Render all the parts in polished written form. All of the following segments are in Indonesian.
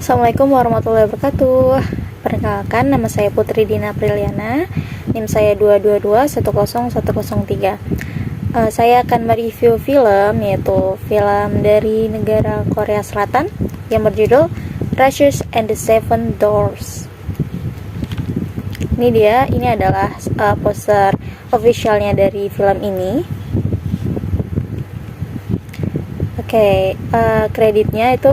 Assalamualaikum warahmatullahi wabarakatuh. Perkenalkan, nama saya Putri Dina Apriliana, NIM saya 222101003. Saya akan mereview film, yaitu film dari negara Korea Selatan yang berjudul Rashes and the Seven Doors. Ini adalah poster officialnya dari film ini. Kreditnya itu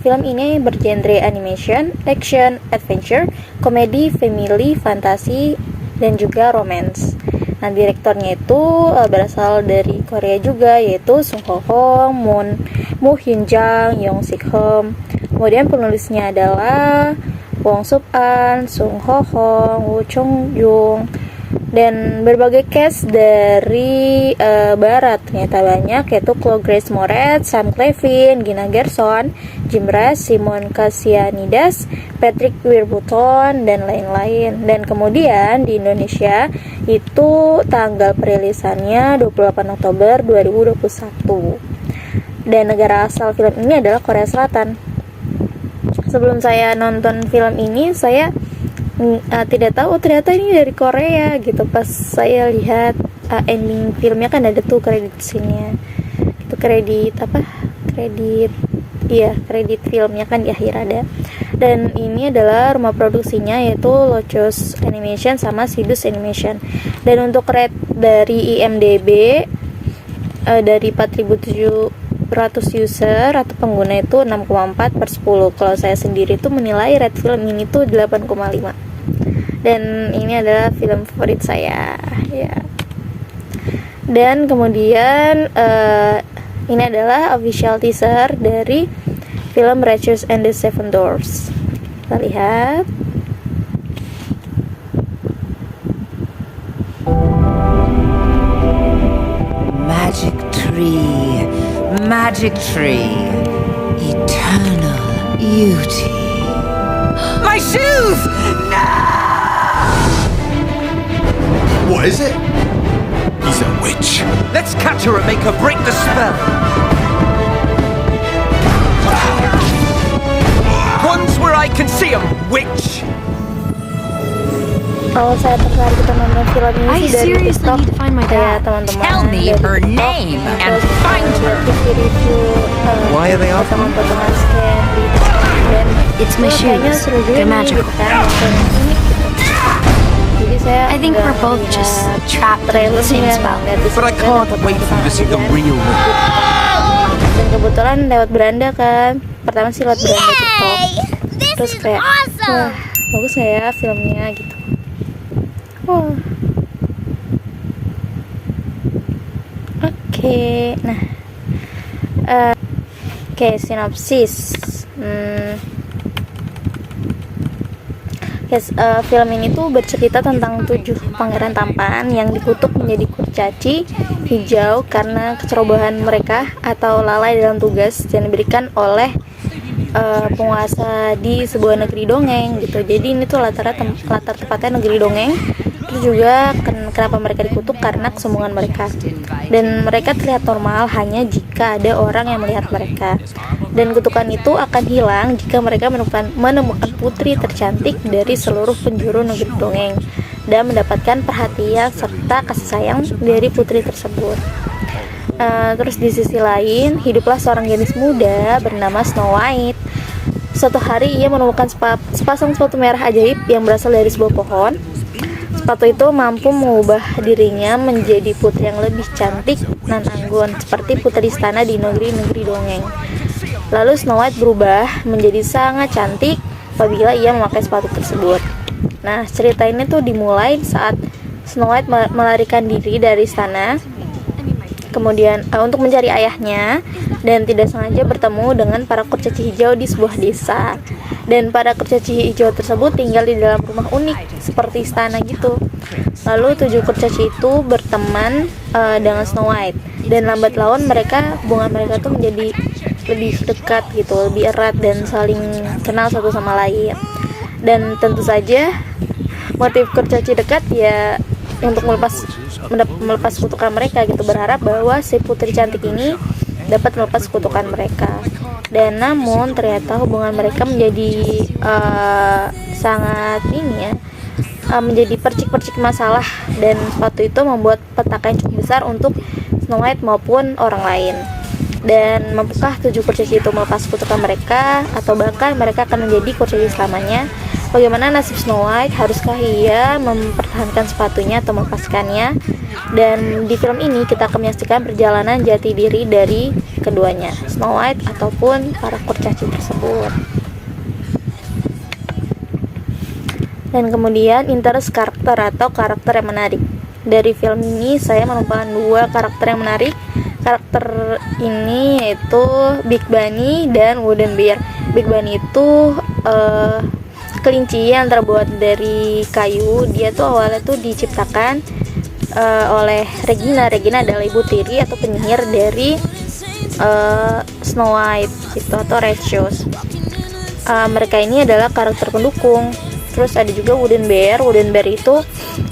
film ini bergenre animation, action, adventure, komedi, family, fantasi, dan juga romance. Nah, direktornya itu berasal dari Korea juga, yaitu Sung Ho Hong, Moo Hyun Jang, Yong Sik Hom. Kemudian penulisnya adalah Wong Sup An, Sung Ho Hong, Woo Chung Jung, dan berbagai cast dari barat ternyata banyak, yaitu Chloe Grace Moretz, Sam Claflin, Gina Gershon, Jim Rash, Simon Kassianides, Patrick Warburton, dan lain-lain. Dan kemudian di Indonesia itu tanggal perilisannya 28 Oktober 2021. Dan negara asal film ini adalah Korea Selatan. Sebelum saya nonton film ini, saya tidak tahu ternyata ini dari Korea gitu. Pas saya lihat ending filmnya kan ada tuh kredit scene-nya, itu kredit filmnya kan di akhir ada. Dan ini adalah rumah produksinya, yaitu Lochos Animation sama Sidus Animation. Dan untuk rate dari IMDb dari 4.700 user atau pengguna itu 6,4/10. Kalau saya sendiri tuh menilai rate film ini tuh 8,5. Dan ini adalah film favorit saya ya. Dan kemudian ini adalah official teaser dari film Rashes and the Seven Doors. Kita lihat. Magic tree, eternal beauty. My shoes! No! What is it? He's a witch. Let's catch her and make her break the spell. One's where I can see 'em, witch. Kalau saya tertarik kita nonton film ini sih dari TikTok ya teman-teman. Tell me her name and find her. Why are they after me? Potongan scan di dan It's my kayaknya shoes. seru juga They're nih magical. gitu kan nonton ini gitu. Jadi saya I think we're both just trapped in the same spell. But I can't wait for you to see the real me. Dan kebetulan lewat beranda kan. Pertama sih lewat beranda TikTok. Terus kayak wah, bagus nggak ya filmnya gitu. Nah, sinopsis. Film ini tuh bercerita tentang 7 pangeran tampan yang dikutuk menjadi kurcaci hijau karena kecerobohan mereka atau lalai dalam tugas yang diberikan oleh penguasa di sebuah negeri dongeng gitu. Jadi ini tuh latar tepatnya negeri dongeng. Terus juga kenapa mereka dikutuk karena kesombongan mereka. Dan mereka terlihat normal hanya jika ada orang yang melihat mereka. Dan kutukan itu akan hilang jika mereka menemukan putri tercantik dari seluruh penjuru negeri dongeng dan mendapatkan perhatian serta kasih sayang dari putri tersebut. Terus di sisi lain, hiduplah seorang gadis muda bernama Snow White. Suatu hari ia menemukan sepasang sepatu merah ajaib yang berasal dari sebuah pohon. Sepatu itu mampu mengubah dirinya menjadi putri yang lebih cantik dan anggun seperti putri istana di negeri-negeri dongeng. Lalu Snow White berubah menjadi sangat cantik apabila ia memakai sepatu tersebut. Nah, cerita ini tuh dimulai saat Snow White melarikan diri dari istana kemudian untuk mencari ayahnya, dan tidak sengaja bertemu dengan para kurcaci hijau di sebuah desa. Dan para kurcaci hijau tersebut tinggal di dalam rumah unik seperti istana gitu. Lalu 7 kurcaci itu berteman dengan Snow White, dan lambat laun hubungan mereka tuh menjadi lebih dekat gitu, lebih erat dan saling kenal satu sama lain. Dan tentu saja motif kurcaci dekat ya untuk melepas kutukan mereka gitu, berharap bahwa si putri cantik ini dapat melepas kutukan mereka. Dan namun ternyata hubungan mereka menjadi sangat ini ya, menjadi percik-percik masalah, dan suatu itu membuat petaka yang cukup besar untuk Snow White maupun orang lain. Dan mampukah 7 kurcaci itu melepas kutukan mereka, atau bahkan mereka akan menjadi kurcaci selamanya? Bagaimana nasib Snow White? Haruskah ia mempertahankan sepatunya atau melepaskannya? Dan di film ini kita akan menyaksikan perjalanan jati diri dari keduanya, Snow White ataupun para kurcaci tersebut. Dan kemudian interest karakter atau karakter yang menarik. Dari film ini saya menemukan 2 karakter yang menarik. Karakter ini yaitu Big Bunny dan Wooden Bear. Big Bunny itu kelinci yang terbuat dari kayu. Dia tuh awalnya tuh diciptakan oleh Regina. Regina adalah ibu tiri atau penyihir dari Snow White gitu, atau Red Shoes. Mereka ini adalah karakter pendukung. Terus ada juga Wooden Bear. Wooden Bear itu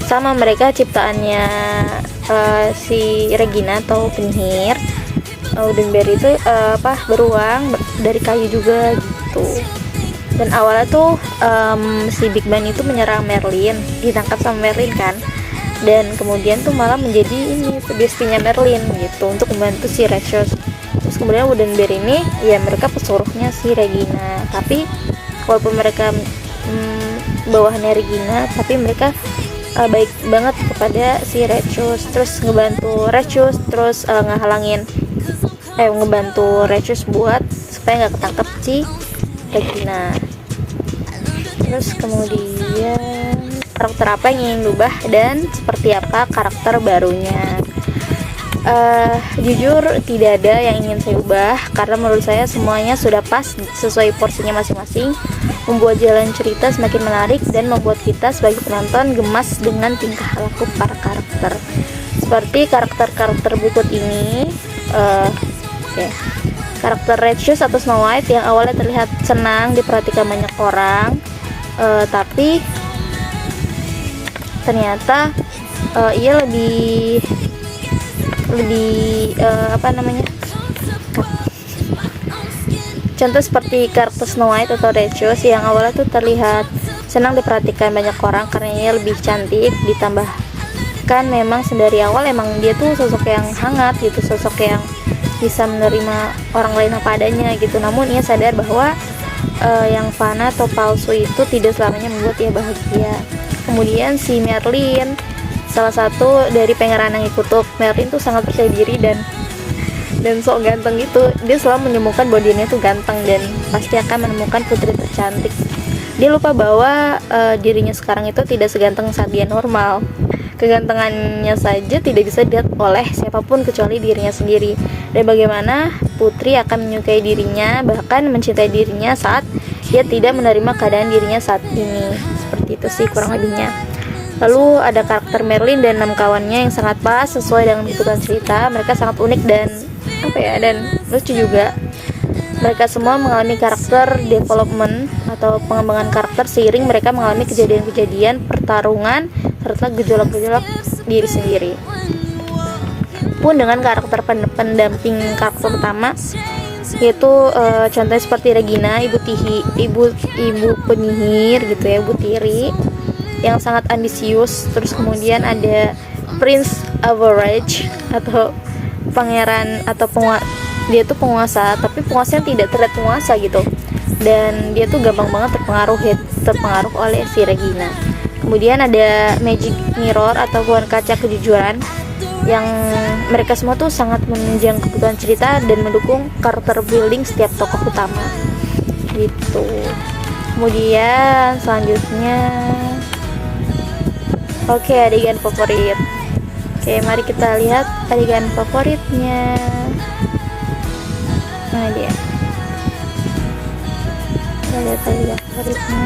sama, mereka ciptaannya si Regina atau penyihir. Wooden Bear itu beruang dari kayu juga gitu. Dan awalnya tuh si Big Bang itu menyerang Merlin, ditangkap sama Merlin kan. Dan kemudian tuh malah menjadi ini bestinya Merlin gitu, untuk membantu si Red Shoes. Terus kemudian Wooden Bear ini ya mereka pesuruhnya si Regina. Tapi walaupun mereka bawahannya Regina, tapi mereka baik banget kepada si Red Shoes. Terus ngebantu Red Shoes, terus ngebantu Red Shoes buat supaya nggak ketangkep si Regina. Terus kemudian karakter apa yang ingin diubah dan seperti apa karakter barunya? Jujur tidak ada yang ingin saya ubah, karena menurut saya semuanya sudah pas sesuai porsinya masing-masing, membuat jalan cerita semakin menarik dan membuat kita sebagai penonton gemas dengan tingkah laku para karakter. Seperti karakter-karakter berikut ini. Karakter Red Shoes atau Snow White yang awalnya terlihat senang diperhatikan banyak orang, tapi ternyata ia lebih contoh seperti karakter Snow White atau Red Shoes yang awalnya tuh terlihat senang diperhatikan banyak orang karena ia lebih cantik, ditambahkan memang dari awal emang dia tuh sosok yang hangat gitu, sosok yang bisa menerima orang lain apa adanya gitu. Namun ia sadar bahwa yang fana atau palsu itu tidak selamanya membuat ia bahagia. Kemudian si Merlin, salah satu dari pangeran yang dikutuk. Merlin tuh sangat percaya diri dan sok ganteng gitu. Dia selalu menyembuhkan bahwa dirinya tuh ganteng dan pasti akan menemukan putri tercantik. Dia lupa bahwa dirinya sekarang itu tidak seganteng saat dia normal. Kegantengannya saja tidak bisa dilihat oleh siapapun kecuali dirinya sendiri. Dan bagaimana putri akan menyukai dirinya, bahkan mencintai dirinya saat dia tidak menerima keadaan dirinya saat ini. Seperti itu sih kurang lebihnya. Lalu ada karakter Merlin dan 6 kawannya yang sangat pas sesuai dengan kebutuhan cerita. Mereka sangat unik dan dan lucu juga. Mereka semua mengalami karakter development atau pengembangan karakter seiring mereka mengalami kejadian-kejadian, pertarungan, serta gejolak-gejolak diri sendiri. Pun dengan karakter pendamping karakter utama, yaitu contohnya seperti Regina, ibu penyihir gitu ya, ibu tiri yang sangat ambisius. Terus kemudian ada Prince Average atau pangeran atau dia tuh penguasa, tapi penguasanya tidak terlihat penguasa gitu, dan dia tuh gampang banget terpengaruh oleh si Regina. Kemudian ada Magic Mirror atau buah kaca kejujuran, yang mereka semua tuh sangat menunjang kebutuhan cerita dan mendukung karakter building setiap tokoh utama gitu. Kemudian selanjutnya adegan favorit. Mari kita lihat adegan favoritnya. Nah dia, kita lihat adegan favoritnya.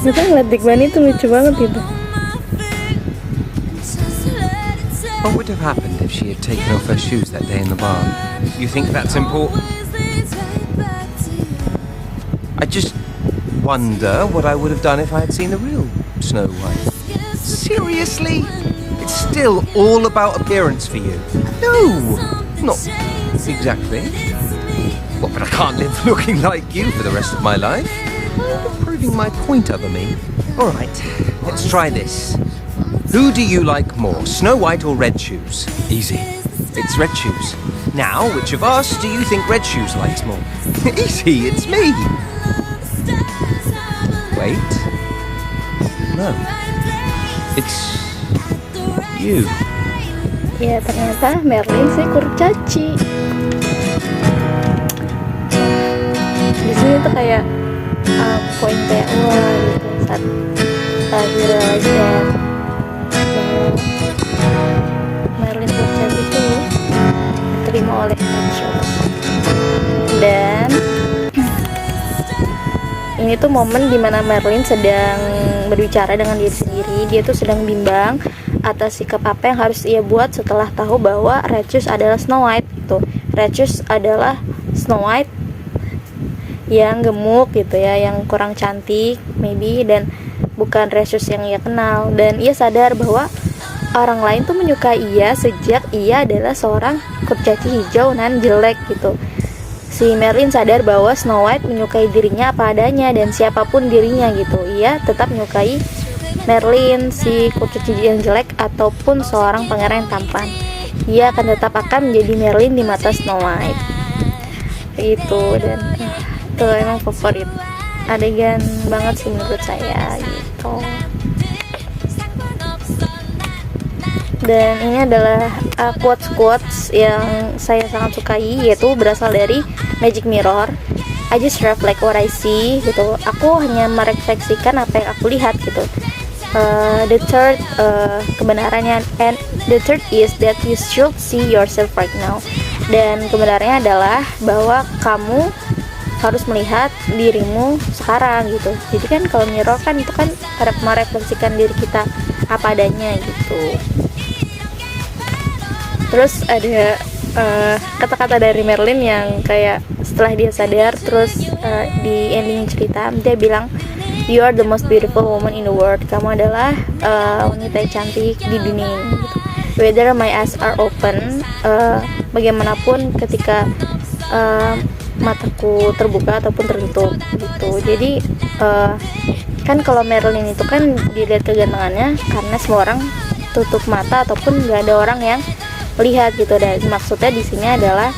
Kita ngeliat Big Bunny itu lucu banget gitu. What would have happened if she had taken off her shoes that day in the barn? You think that's important? I just wonder what I would have done if I had seen the real Snow White. Seriously? It's still all about appearance for you? No, not exactly. Well, but I can't live looking like you for the rest of my life. I'm proving my point over me. Alright, let's try this. Who do you like more, Snow White or Red Shoes? Easy. It's Red Shoes. Now, which of us do you think Red Shoes likes more? Easy, it's me. Wait. No. It's you. Ya ternyata Merlin sih kurcaci. Di sini tuh kayak poin kayak wah gitu saat you realize that Merlin kurcaci itu diterima oleh Rachel. Dan ini tuh momen dimana Merlin sedang berbicara dengan diri sendiri. Dia tuh sedang bimbang atas sikap apa yang harus ia buat setelah tahu bahwa Red Shoes adalah Snow White gitu. Red Shoes adalah Snow White yang gemuk gitu ya, yang kurang cantik maybe, dan bukan Red Shoes yang ia kenal. Dan ia sadar bahwa orang lain tuh menyukai ia sejak ia adalah seorang kurcaci hijau nan jelek gitu. Si Merlin sadar bahwa Snow White menyukai dirinya apa adanya dan siapapun dirinya gitu. Ia tetap menyukai Merlin, si kurcaci yang jelek, ataupun seorang pangeran yang tampan. Ia akan tetap akan menjadi Merlin di mata Snow White. Itu, dan itu emang favorit adegan banget sih menurut saya gitu. Dan ini adalah quotes yang saya sangat sukai, yaitu berasal dari Magic Mirror. I just reflect what I see gitu. Aku hanya merefleksikan apa yang aku lihat gitu. The third kebenarannya, and the third is that you should see yourself right now. Dan kebenarannya adalah bahwa kamu harus melihat dirimu sekarang gitu. Jadi kan kalau mirror kan itu kan merefleksikan diri kita apa adanya gitu. Terus ada kata-kata dari Merlin yang kayak setelah dia sadar, terus di ending cerita dia bilang, you are the most beautiful woman in the world. Kamu adalah wanita yang cantik di dunia ini gitu. Whether my eyes are open, bagaimanapun ketika mataku terbuka ataupun tertutup gitu. Jadi kan kalau Merlin itu kan dilihat kegantengannya karena semua orang tutup mata ataupun nggak ada orang yang melihat gitu. Dan maksudnya di sini adalah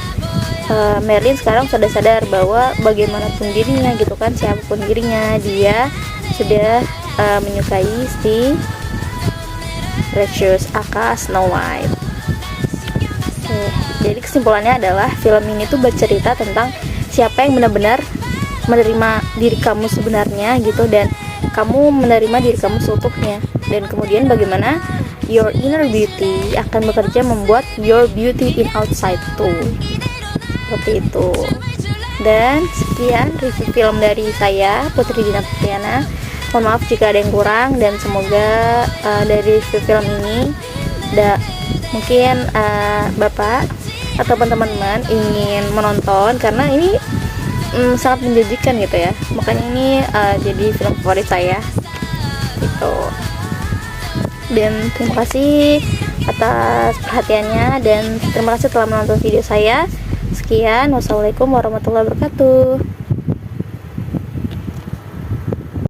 Merlin sekarang sudah sadar bahwa bagaimanapun dirinya gitu kan, siapapun dirinya, dia sudah menyukai si Red Shoes aka Snow White. Jadi kesimpulannya adalah film ini tuh bercerita tentang siapa yang benar-benar menerima diri kamu sebenarnya gitu, dan kamu menerima diri kamu seutuhnya, dan kemudian bagaimana your inner beauty akan bekerja membuat your beauty in outside too. Seperti itu. Dan sekian review film dari saya, Putri Dina Putriana. Mohon maaf jika ada yang kurang, dan semoga dari review film ini mungkin Bapak atau teman-teman ingin menonton, karena ini sangat menjanjikan gitu ya. Makanya ini jadi film favorit saya gitu. Dan terima kasih atas perhatiannya, dan terima kasih telah menonton video saya. Sekian, wassalamualaikum warahmatullahi wabarakatuh.